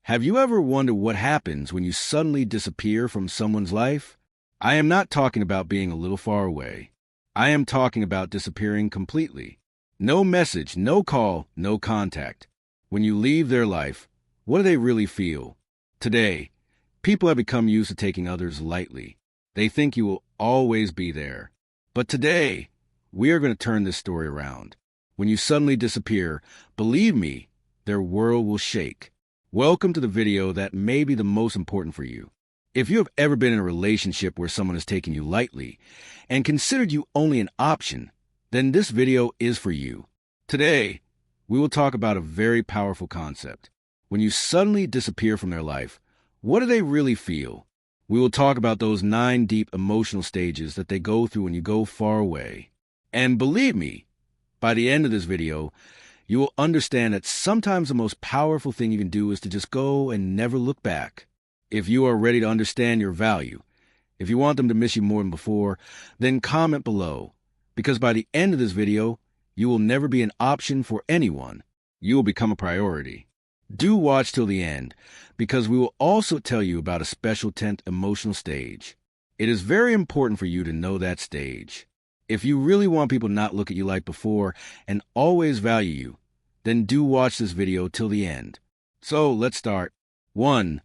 Have you ever wondered what happens when you suddenly disappear from someone's life? I am not talking about being a little far away. I am talking about disappearing completely. No message, no call, no contact. When you leave their life, what do they really feel? Today, people have become used to taking others lightly. They think you will always be there. But today, we are going to turn this story around. When you suddenly disappear, believe me, their world will shake. Welcome to the video that may be the most important for you. If you have ever been in a relationship where someone has taken you lightly and considered you only an option, then this video is for you. Today, we will talk about a very powerful concept. When you suddenly disappear from their life, what do they really feel? We will talk about those 9 deep emotional stages that they go through when you go far away. And believe me, by the end of this video, you will understand that sometimes the most powerful thing you can do is to just go and never look back. If you are ready to understand your value, if you want them to miss you more than before, then comment below. Because by the end of this video, you will never be an option for anyone. You will become a priority. Do watch till the end, because we will also tell you about a special 10th emotional stage. It is very important for you to know that stage. If you really want people to not look at you like before and always value you, then do watch this video till the end. So let's start. 1.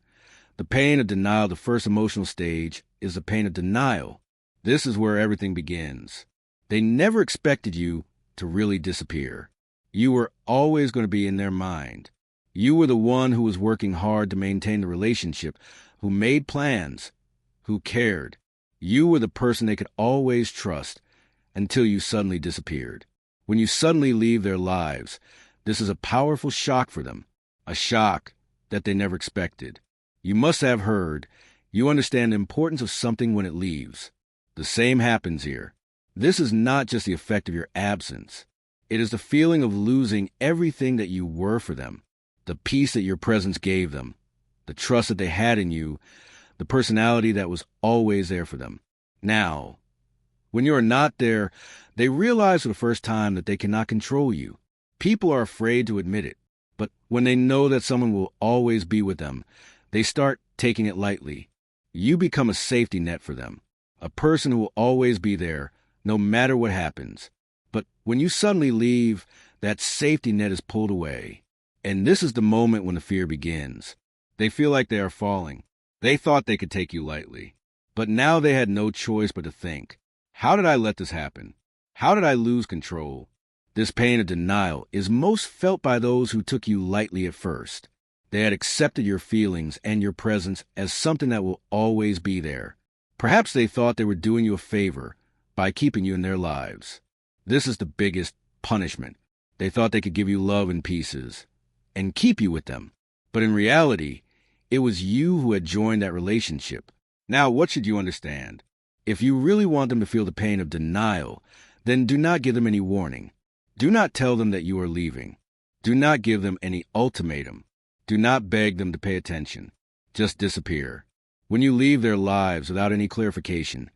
The pain of denial. The first emotional stage is the pain of denial. This is where everything begins. They never expected you to really disappear. You were always going to be in their mind. You were the one who was working hard to maintain the relationship, who made plans, who cared. You were the person they could always trust until you suddenly disappeared. When you suddenly leave their lives, this is a powerful shock for them, a shock that they never expected. You must have heard, you understand the importance of something when it leaves. The same happens here. This is not just the effect of your absence. It is the feeling of losing everything that you were for them, the peace that your presence gave them, the trust that they had in you, the personality that was always there for them. Now, when you are not there, they realize for the first time that they cannot control you. People are afraid to admit it, but when they know that someone will always be with them, they start taking it lightly. You become a safety net for them, a person who will always be there, no matter what happens. But when you suddenly leave, that safety net is pulled away. And this is the moment when the fear begins. They feel like they are falling. They thought they could take you lightly. But now they had no choice but to think, how did I let this happen? How did I lose control? This pain of denial is most felt by those who took you lightly at first. They had accepted your feelings and your presence as something that will always be there. Perhaps they thought they were doing you a favor by keeping you in their lives. This is the biggest punishment. They thought they could give you love in pieces and keep you with them. But in reality, it was you who had joined that relationship. Now, what should you understand? If you really want them to feel the pain of denial, then do not give them any warning. Do not tell them that you are leaving. Do not give them any ultimatum. Do not beg them to pay attention. Just disappear. When you leave their lives without any clarification,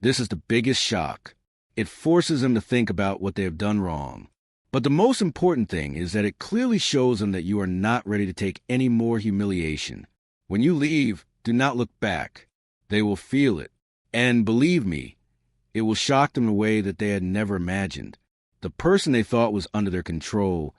this is the biggest shock. It forces them to think about what they have done wrong. But the most important thing is that it clearly shows them that you are not ready to take any more humiliation. When you leave, do not look back. They will feel it. And believe me, it will shock them in a way that they had never imagined. The person they thought was under their control,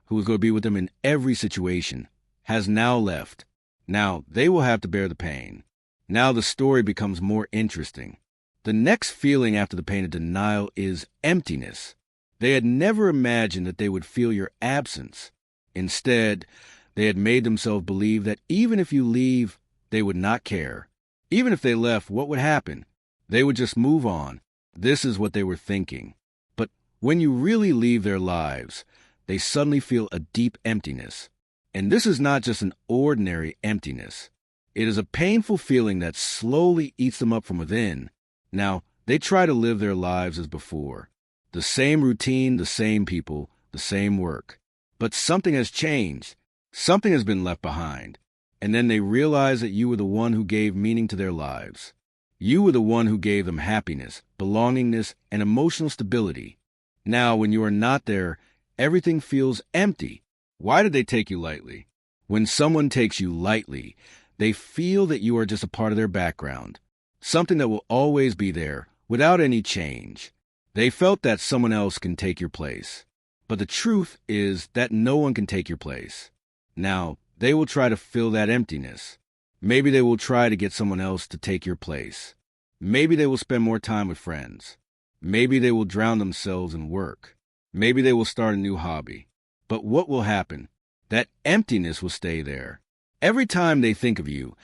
who was going to be with them in every situation, has now left. Now they will have to bear the pain. Now the story becomes more interesting. The next feeling after the pain of denial is emptiness. They had never imagined that they would feel your absence. Instead, they had made themselves believe that even if you leave, they would not care. Even if they left, what would happen? They would just move on. This is what they were thinking. But when you really leave their lives, they suddenly feel a deep emptiness. And this is not just an ordinary emptiness. It is a painful feeling that slowly eats them up from within. Now, they try to live their lives as before. The same routine, the same people, the same work. But something has changed. Something has been left behind. And then they realize that you were the one who gave meaning to their lives. You were the one who gave them happiness, belongingness, and emotional stability. Now, when you are not there, everything feels empty. Why did they take you lightly? When someone takes you lightly, they feel that you are just a part of their background, something that will always be there without any change. They felt that someone else can take your place. But the truth is that no one can take your place. Now, they will try to fill that emptiness. Maybe they will try to get someone else to take your place. Maybe they will spend more time with friends. Maybe they will drown themselves in work. Maybe they will start a new hobby. But what will happen? That emptiness will stay there. Every time they think of you,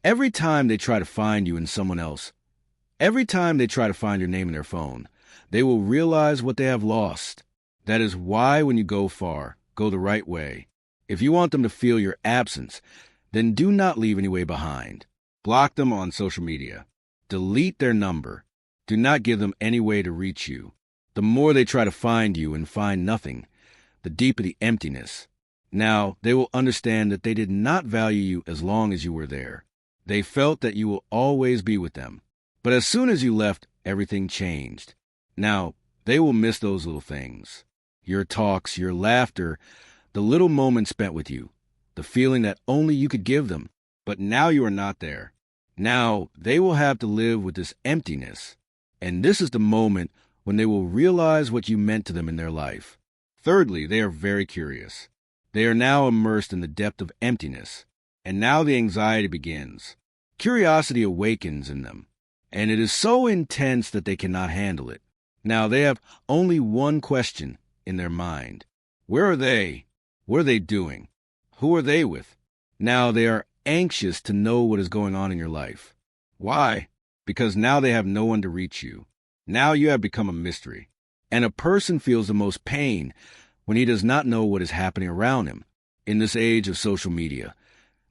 every time they try to find you in someone else, every time they try to find your name in their phone, they will realize what they have lost. That is why when you go far, go the right way. If you want them to feel your absence, then do not leave any way behind. Block them on social media. Delete their number. Do not give them any way to reach you. The more they try to find you and find nothing, the deeper the emptiness. Now, they will understand that they did not value you as long as you were there. They felt that you will always be with them. But as soon as you left, everything changed. Now, they will miss those little things. Your talks, your laughter, the little moments spent with you, the feeling that only you could give them. But now you are not there. Now, they will have to live with this emptiness. And this is the moment when they will realize what you meant to them in their life. Thirdly, they are very curious. They are now immersed in the depth of emptiness, and now the anxiety begins. Curiosity awakens in them, and it is so intense that they cannot handle it. Now they have only one question in their mind. Where are they? What are they doing? Who are they with? Now they are anxious to know what is going on in your life. Why? Because now they have no one to reach you. Now you have become a mystery. And a person feels the most pain when he does not know what is happening around him. In this age of social media,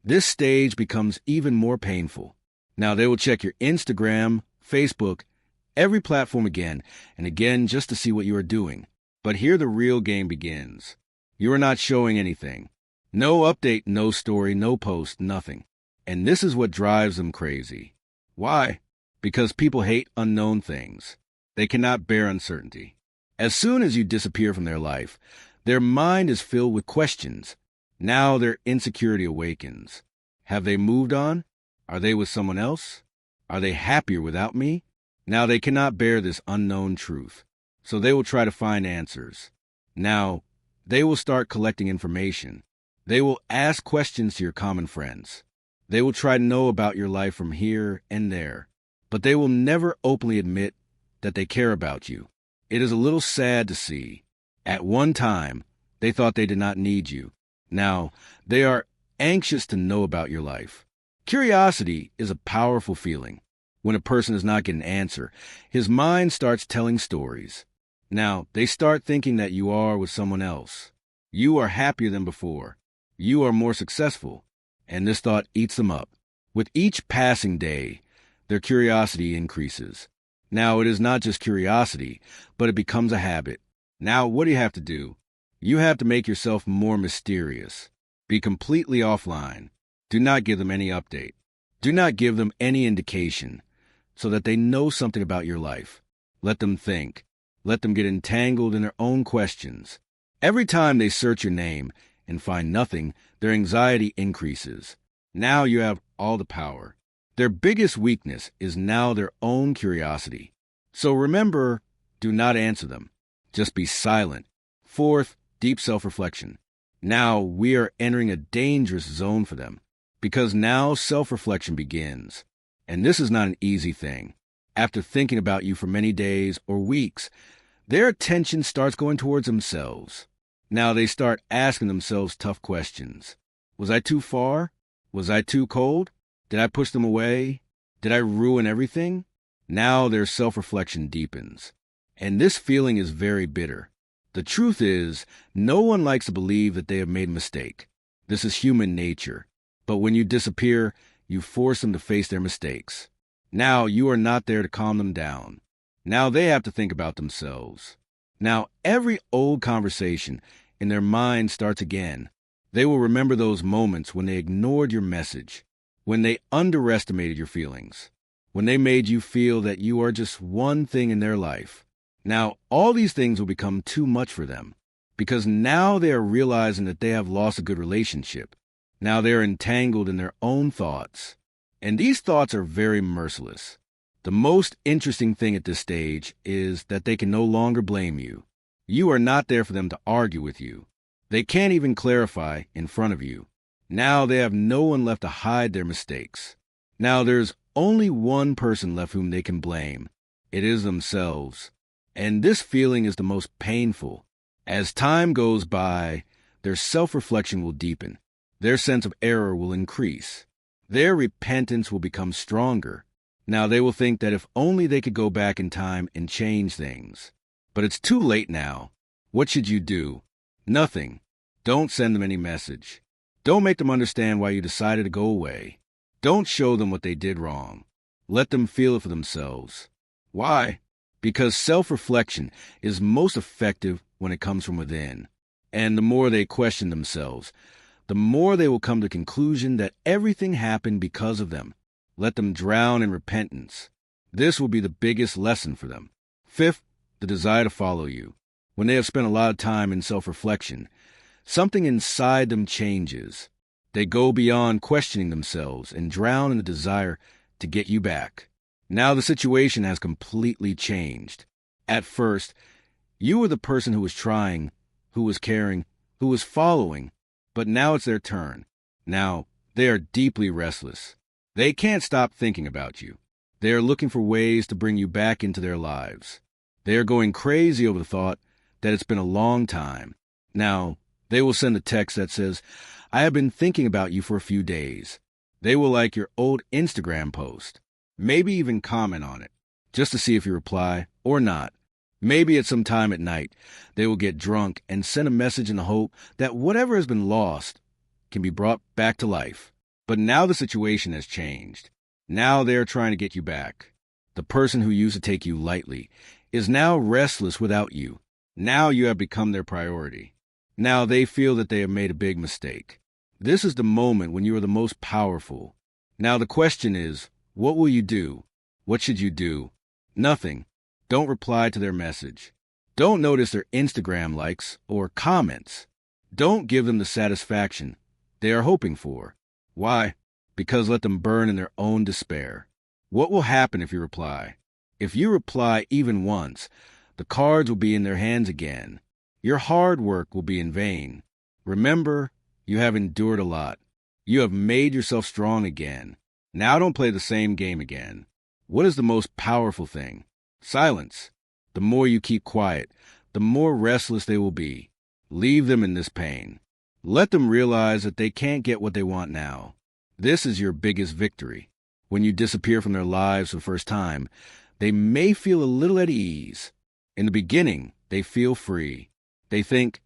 this stage becomes even more painful. Now they will check your Instagram, Facebook, every platform again and again just to see what you are doing. But here the real game begins. You are not showing anything. No update, no story, no post, nothing. And this is what drives them crazy. Why? Because people hate unknown things. They cannot bear uncertainty. As soon as you disappear from their life, their mind is filled with questions. Now their insecurity awakens. Have they moved on? Are they with someone else? Are they happier without me? Now they cannot bear this unknown truth, so they will try to find answers. Now, they will start collecting information. They will ask questions to your common friends. They will try to know about your life from here and there, but they will never openly admit that they care about you. It is a little sad to see. At one time, they thought they did not need you. Now, they are anxious to know about your life. Curiosity is a powerful feeling. When a person does not get an answer, his mind starts telling stories. Now, they start thinking that you are with someone else. You are happier than before. You are more successful. And this thought eats them up. With each passing day, their curiosity increases. Now, it is not just curiosity, but it becomes a habit. Now, what do you have to do? You have to make yourself more mysterious. Be completely offline. Do not give them any update. Do not give them any indication so that they know something about your life. Let them think. Let them get entangled in their own questions. Every time they search your name and find nothing, their anxiety increases. Now you have all the power. Their biggest weakness is now their own curiosity. So remember, do not answer them. Just be silent. Fourth, deep self-reflection. Now we are entering a dangerous zone for them, because now self-reflection begins. And this is not an easy thing. After thinking about you for many days or weeks, their attention starts going towards themselves. Now they start asking themselves tough questions. Was I too far? Was I too cold? Did I push them away? Did I ruin everything? Now their self-reflection deepens. And this feeling is very bitter. The truth is, no one likes to believe that they have made a mistake. This is human nature. But when you disappear, you force them to face their mistakes. Now you are not there to calm them down. Now they have to think about themselves. Now every old conversation in their mind starts again. They will remember those moments when they ignored your message, when they underestimated your feelings, when they made you feel that you are just one thing in their life. Now, all these things will become too much for them, because now they are realizing that they have lost a good relationship. Now they are entangled in their own thoughts. And these thoughts are very merciless. The most interesting thing at this stage is that they can no longer blame you. You are not there for them to argue with you. They can't even clarify in front of you. Now they have no one left to hide their mistakes. Now there's only one person left whom they can blame. It is themselves. And this feeling is the most painful. As time goes by, their self-reflection will deepen. Their sense of error will increase. Their repentance will become stronger. Now they will think that if only they could go back in time and change things. But it's too late now. What should you do? Nothing. Don't send them any message. Don't make them understand why you decided to go away. Don't show them what they did wrong. Let them feel it for themselves. Why? Because self-reflection is most effective when it comes from within. And the more they question themselves, the more they will come to the conclusion that everything happened because of them. Let them drown in repentance. This will be the biggest lesson for them. Fifth, the desire to follow you. When they have spent a lot of time in self-reflection, something inside them changes. They go beyond questioning themselves and drown in the desire to get you back. Now the situation has completely changed. At first, you were the person who was trying, who was caring, who was following, but now it's their turn. Now they are deeply restless. They can't stop thinking about you. They are looking for ways to bring you back into their lives. They are going crazy over the thought that it's been a long time. Now, they will send a text that says, "I have been thinking about you for a few days." They will like your old Instagram post. Maybe even comment on it, just to see if you reply or not. Maybe at some time at night, they will get drunk and send a message in the hope that whatever has been lost can be brought back to life. But now the situation has changed. Now they are trying to get you back. The person who used to take you lightly is now restless without you. Now you have become their priority. Now they feel that they have made a big mistake. This is the moment when you are the most powerful. Now the question is, what will you do? What should you do? Nothing. Don't reply to their message. Don't notice their Instagram likes or comments. Don't give them the satisfaction they are hoping for. Why? Because let them burn in their own despair. What will happen if you reply? If you reply even once, the cards will be in their hands again. Your hard work will be in vain. Remember, you have endured a lot. You have made yourself strong again. Now don't play the same game again. What is the most powerful thing? Silence. The more you keep quiet, the more restless they will be. Leave them in this pain. Let them realize that they can't get what they want now. This is your biggest victory. When you disappear from their lives for the first time, they may feel a little at ease. In the beginning, they feel free. They think,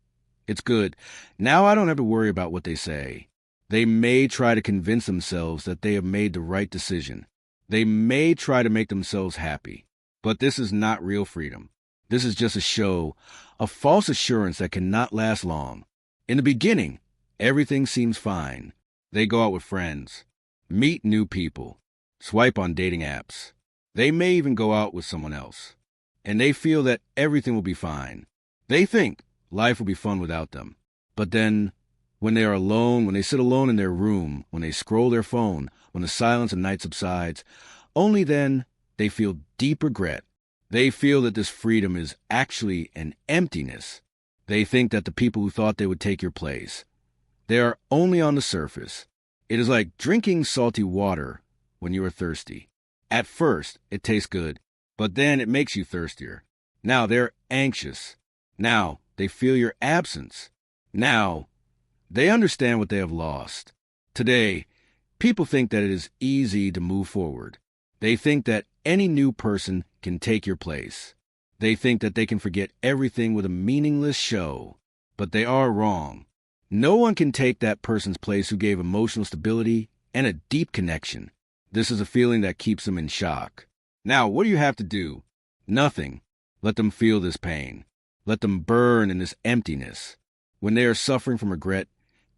it's good. Now I don't have to worry about what they say. They may try to convince themselves that they have made the right decision. They may try to make themselves happy. But this is not real freedom. This is just a show, a false assurance that cannot last long. In the beginning, everything seems fine. They go out with friends, meet new people, swipe on dating apps. They may even go out with someone else. And they feel that everything will be fine. They think life will be fun without them. But then, when they are alone, when they sit alone in their room, when they scroll their phone, when the silence of night subsides, only then they feel deep regret. They feel that this freedom is actually an emptiness. They think that the people who thought they would take your place, they are only on the surface. It is like drinking salty water when you are thirsty. At first, it tastes good, but then it makes you thirstier. Now they're anxious. Now they feel your absence. Now they understand what they have lost. Today, people think that it is easy to move forward. They think that any new person can take your place. They think that they can forget everything with a meaningless show. But they are wrong. No one can take that person's place who gave emotional stability and a deep connection. This is a feeling that keeps them in shock. Now, what do you have to do? Nothing. Let them feel this pain. Let them burn in this emptiness. When they are suffering from regret,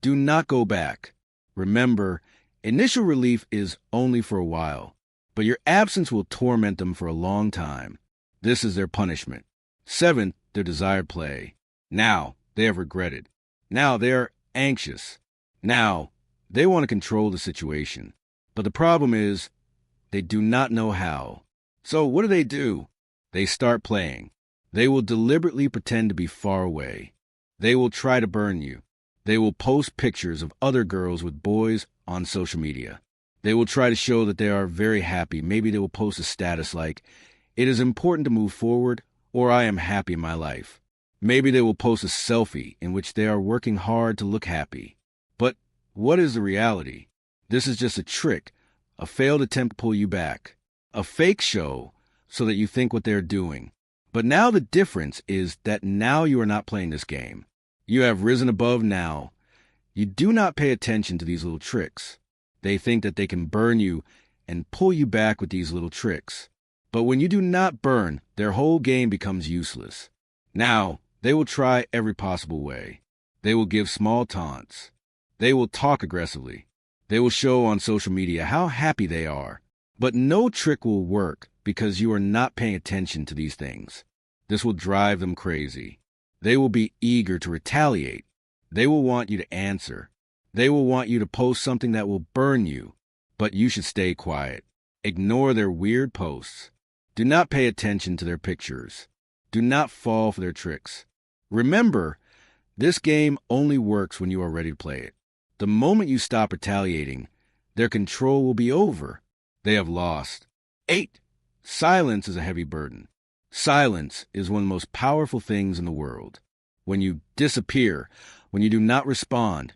do not go back. Remember, initial relief is only for a while, but your absence will torment them for a long time. This is their punishment. 7th, their desired play. Now they have regretted. Now they are anxious. Now They want to control the situation. But the problem is, they do not know how. So what do? They start playing. They will deliberately pretend to be far away. They will try to burn you. They will post pictures of other girls with boys on social media. They will try to show that they are very happy. Maybe they will post a status like, "It is important to move forward," or "I am happy in my life." Maybe they will post a selfie in which they are working hard to look happy. But what is the reality? This is just a trick, a failed attempt to pull you back, a fake show so that you think what they're doing. But now the difference is that now you are not playing this game. You have risen above now. You do not pay attention to these little tricks. They think that they can burn you and pull you back with these little tricks. But when you do not burn, their whole game becomes useless. Now, they will try every possible way. They will give small taunts. They will talk aggressively. They will show on social media how happy they are. But no trick will work because you are not paying attention to these things. This will drive them crazy. They will be eager to retaliate. They will want you to answer. They will want you to post something that will burn you. But you should stay quiet. Ignore their weird posts. Do not pay attention to their pictures. Do not fall for their tricks. Remember, this game only works when you are ready to play it. The moment you stop retaliating, their control will be over. They have lost. 8. Silence is a heavy burden. Silence is one of the most powerful things in the world. When you disappear, when you do not respond,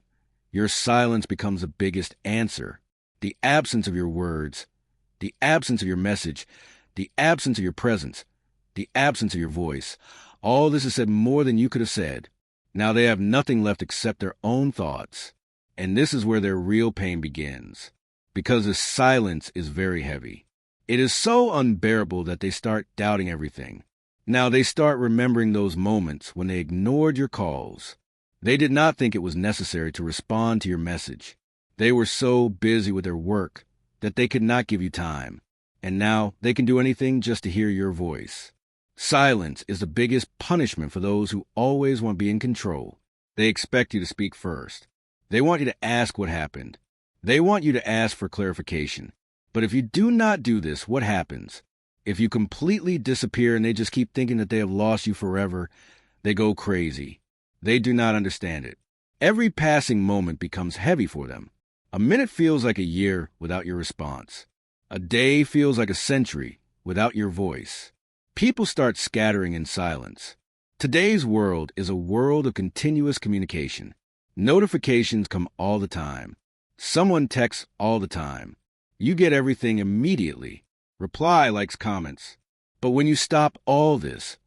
your silence becomes the biggest answer. The absence of your words, the absence of your message, the absence of your presence, the absence of your voice. All this is said more than you could have said. Now they have nothing left except their own thoughts. And this is where their real pain begins. Because the silence is very heavy. It is so unbearable that they start doubting everything. Now they start remembering those moments when they ignored your calls. They did not think it was necessary to respond to your message. They were so busy with their work that they could not give you time. And now they can do anything just to hear your voice. Silence is the biggest punishment for those who always want to be in control. They expect you to speak first. They want you to ask what happened. They want you to ask for clarification. But if you do not do this, what happens? If you completely disappear and they just keep thinking that they have lost you forever, they go crazy. They do not understand it. Every passing moment becomes heavy for them. A minute feels like a year without your response. A day feels like a century without your voice. People start scattering in silence. Today's world is a world of continuous communication. Notifications come all the time. Someone texts all the time. You get everything immediately. Reply, likes, comments. But when you stop all this,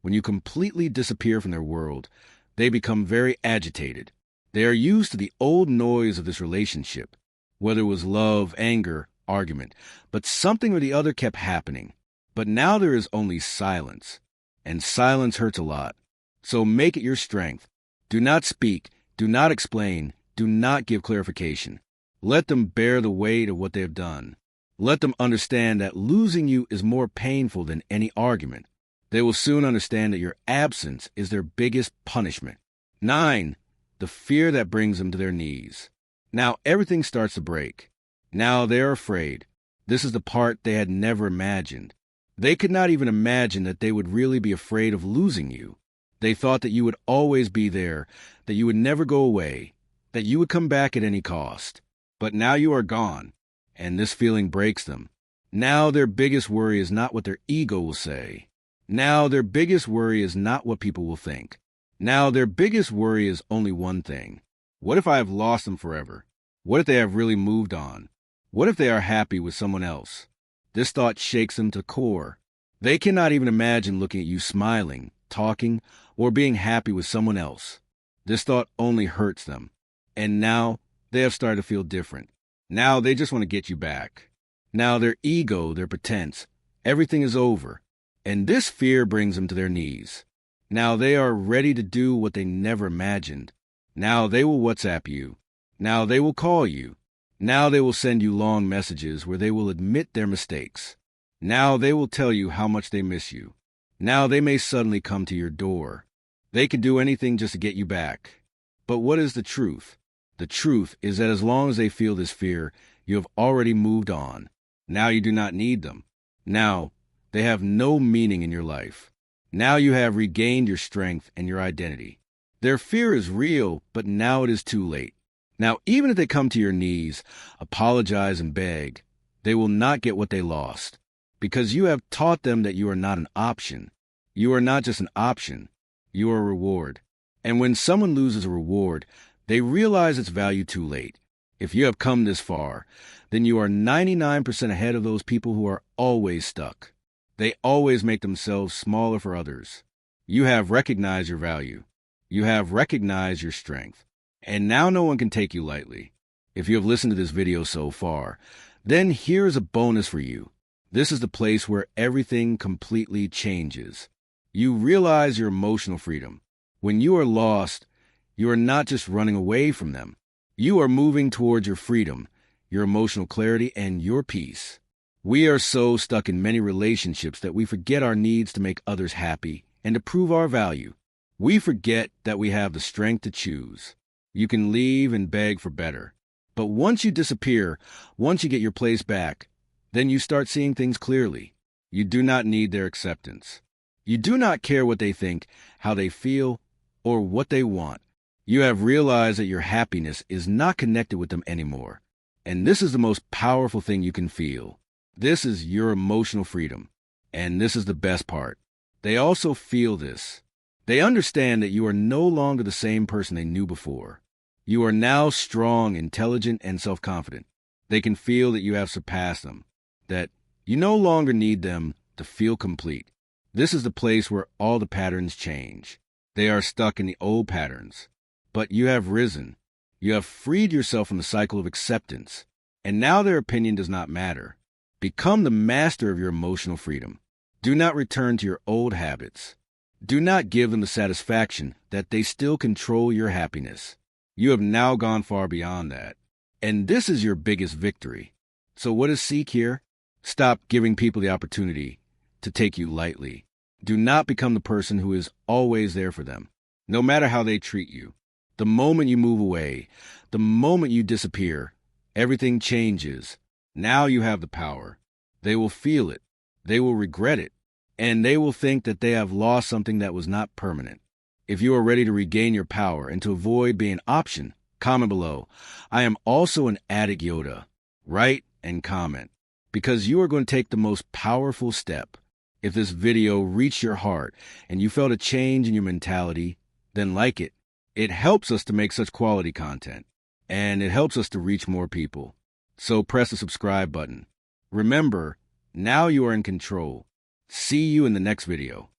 when you completely disappear from their world, they become very agitated. They are used to the old noise of this relationship, whether it was love, anger, argument, but something or the other kept happening. But now there is only silence, and silence hurts a lot. So make it your strength. Do not speak, do not explain, do not give clarification. Let them bear the weight of what they have done. Let them understand that losing you is more painful than any argument. They will soon understand that your absence is their biggest punishment. 9. The fear that brings them to their knees. Now everything starts to break. Now they are afraid. This is the part they had never imagined. They could not even imagine that they would really be afraid of losing you. They thought that you would always be there, that you would never go away, that you would come back at any cost. But now you are gone, and this feeling breaks them. Now their biggest worry is not what their ego will say. Now their biggest worry is not what people will think. Now their biggest worry is only one thing. What if I have lost them forever? What if they have really moved on? What if they are happy with someone else? This thought shakes them to the core. They cannot even imagine looking at you smiling, talking, or being happy with someone else. This thought only hurts them. And now they have started to feel different. Now they just want to get you back. Now their ego, their pretense, everything is over. And this fear brings them to their knees. Now they are ready to do what they never imagined. Now they will WhatsApp you. Now they will call you. Now they will send you long messages where they will admit their mistakes. Now they will tell you how much they miss you. Now they may suddenly come to your door. They can do anything just to get you back. But what is the truth? The truth is that as long as they feel this fear, you have already moved on. Now you do not need them. Now they have no meaning in your life. Now you have regained your strength and your identity. Their fear is real, but now it is too late. Now, even if they come to your knees, apologize and beg, they will not get what they lost, because you have taught them that you are not an option. You are not just an option, you are a reward. And when someone loses a reward, they realize its value too late. If you have come this far, then you are 99% ahead of those people who are always stuck. They always make themselves smaller for others. You have recognized your value. You have recognized your strength. And now no one can take you lightly. If you have listened to this video so far, then here is a bonus for you. This is the place where everything completely changes. You realize your emotional freedom. When you are lost, you are not just running away from them. You are moving towards your freedom, your emotional clarity, and your peace. We are so stuck in many relationships that we forget our needs to make others happy and to prove our value. We forget that we have the strength to choose. You can leave and beg for better. But once you disappear, once you get your place back, then you start seeing things clearly. You do not need their acceptance. You do not care what they think, how they feel, or what they want. You have realized that your happiness is not connected with them anymore. And this is the most powerful thing you can feel. This is your emotional freedom. And this is the best part. They also feel this. They understand that you are no longer the same person they knew before. You are now strong, intelligent, and self-confident. They can feel that you have surpassed them, that you no longer need them to feel complete. This is the place where all the patterns change. They are stuck in the old patterns. But you have risen. You have freed yourself from the cycle of acceptance. And now their opinion does not matter. Become the master of your emotional freedom. Do not return to your old habits. Do not give them the satisfaction that they still control your happiness. You have now gone far beyond that. And this is your biggest victory. So what is seek here? Stop giving people the opportunity to take you lightly. Do not become the person who is always there for them, no matter how they treat you. The moment you move away, the moment you disappear, everything changes. Now you have the power. They will feel it. They will regret it. And they will think that they have lost something that was not permanent. If you are ready to regain your power and to avoid being an option, comment below. I am also an addict Yoda. Write and comment, because you are going to take the most powerful step. If this video reached your heart and you felt a change in your mentality, then like it. It helps us to make such quality content, and it helps us to reach more people. So press the subscribe button. Remember, now you are in control. See you in the next video.